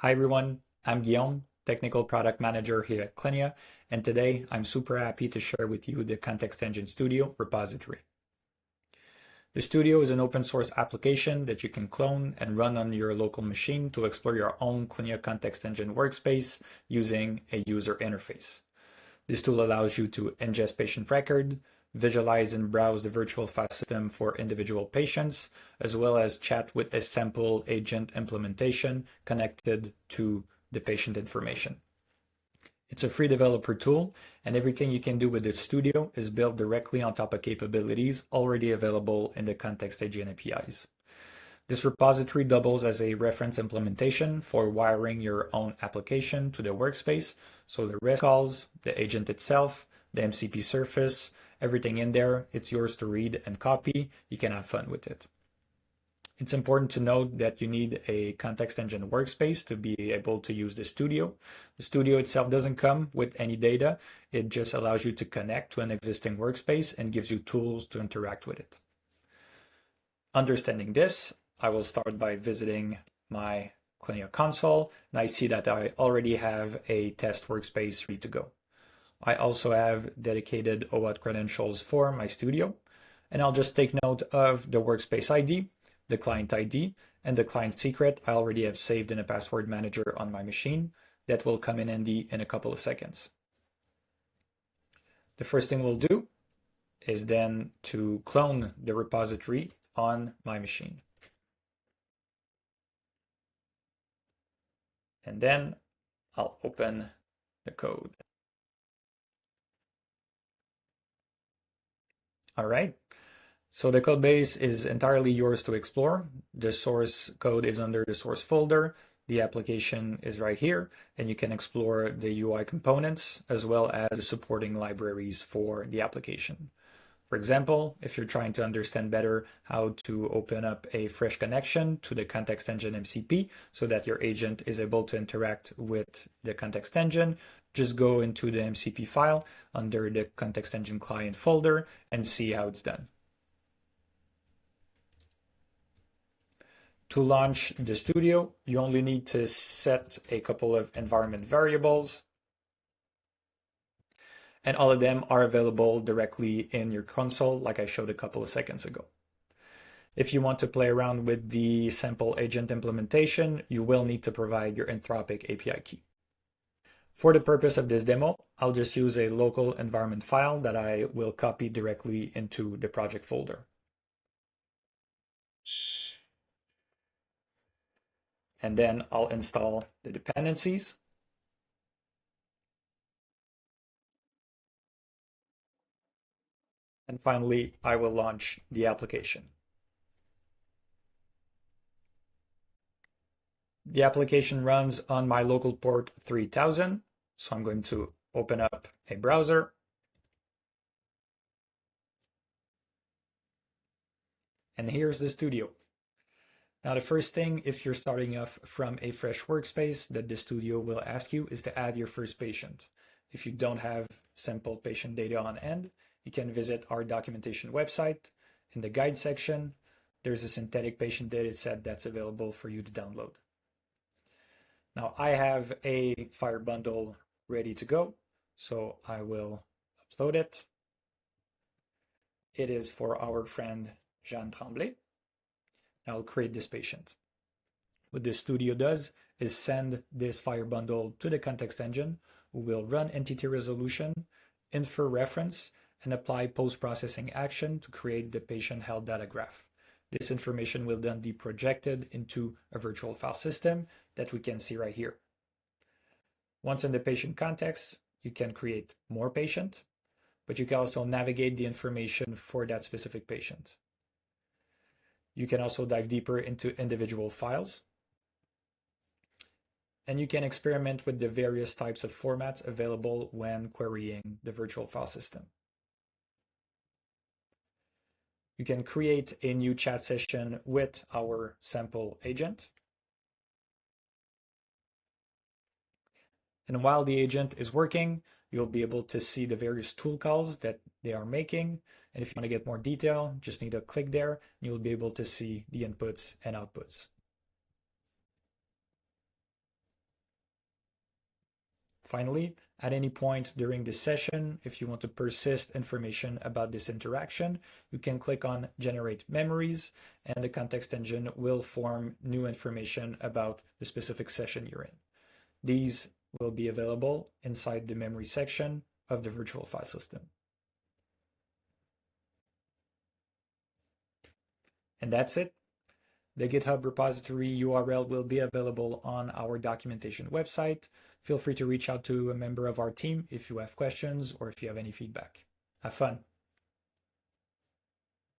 Hi everyone, I'm Guillaume, Technical Product Manager here at Clinia, and today I'm super happy to share with you the Context Engine Studio repository. The Studio is an open source application that you can clone and run on your local machine to explore your own Clinia Context Engine workspace using a user interface. This tool allows you to ingest patient record, visualize and browse the virtual file system for individual patients, as well as chat with a sample agent implementation connected to the patient information. It's a free developer tool, and everything you can do with the Studio is built directly on top of capabilities already available in the Context Engine APIs. This repository doubles as a reference implementation for wiring your own application to the workspace, so the REST calls, the agent itself, the MCP surface, everything in there, it's yours to read and copy. You can have fun with it. It's important to note that you need a Context Engine workspace to be able to use the Studio. The Studio itself doesn't come with any data. It just allows you to connect to an existing workspace and gives you tools to interact with it. Understanding this, I will start by visiting my Clinia console, and I see that I already have a test workspace ready to go. I also have dedicated OAuth credentials for my Studio, and I'll just take note of the workspace ID, the client ID, and the client secret I already have saved in a password manager on my machine that will come in handy in a couple of seconds. The first thing we'll do is then to clone the repository on my machine. And then I'll open the code. All right, so the code base is entirely yours to explore. The source code is under the source folder. The application is right here, and you can explore the UI components as well as the supporting libraries for the application. For example, if you're trying to understand better how to open up a fresh connection to the Context Engine MCP so that your agent is able to interact with the Context Engine, just go into the MCP file under the Context Engine client folder and see how it's done. To launch the Studio, you only need to set a couple of environment variables, and all of them are available directly in your console, like I showed a couple of seconds ago. If you want to play around with the sample agent implementation, you will need to provide your Anthropic API key. For the purpose of this demo, I'll just use a local environment file that I will copy directly into the project folder. And then I'll install the dependencies. And finally, I will launch the application. The application runs on my local port 3000. So I'm going to open up a browser. And here's the Studio. Now, the first thing, if you're starting off from a fresh workspace, that the Studio will ask you is to add your first patient. If you don't have sample patient data on hand, you can visit our documentation website. In the guide section, there's a synthetic patient data set that's available for you to download. Now, I have a Fire bundle ready to go, so I will upload it. It is for our friend Jean Tremblay. I'll create this patient. What the Studio does is send this Fire bundle to the Context Engine, who will run entity resolution, infer reference, and apply post-processing action to create the patient health data graph. This information will then be projected into a virtual file system that we can see right here. Once in the patient context, you can create more patient, but you can also navigate the information for that specific patient. You can also dive deeper into individual files. And you can experiment with the various types of formats available when querying the virtual file system. You can create a new chat session with our sample agent. And while the agent is working, you'll be able to see the various tool calls that they are making. And if you want to get more detail, just need to click there, and you'll be able to see the inputs and outputs. Finally, at any point during this session, if you want to persist information about this interaction, you can click on Generate Memories, and the context engine will form new information about the specific session you're in. These will be available inside the memory section of the virtual file system. And that's it. The GitHub repository URL will be available on our documentation website. Feel free to reach out to a member of our team if you have questions or if you have any feedback. Have fun.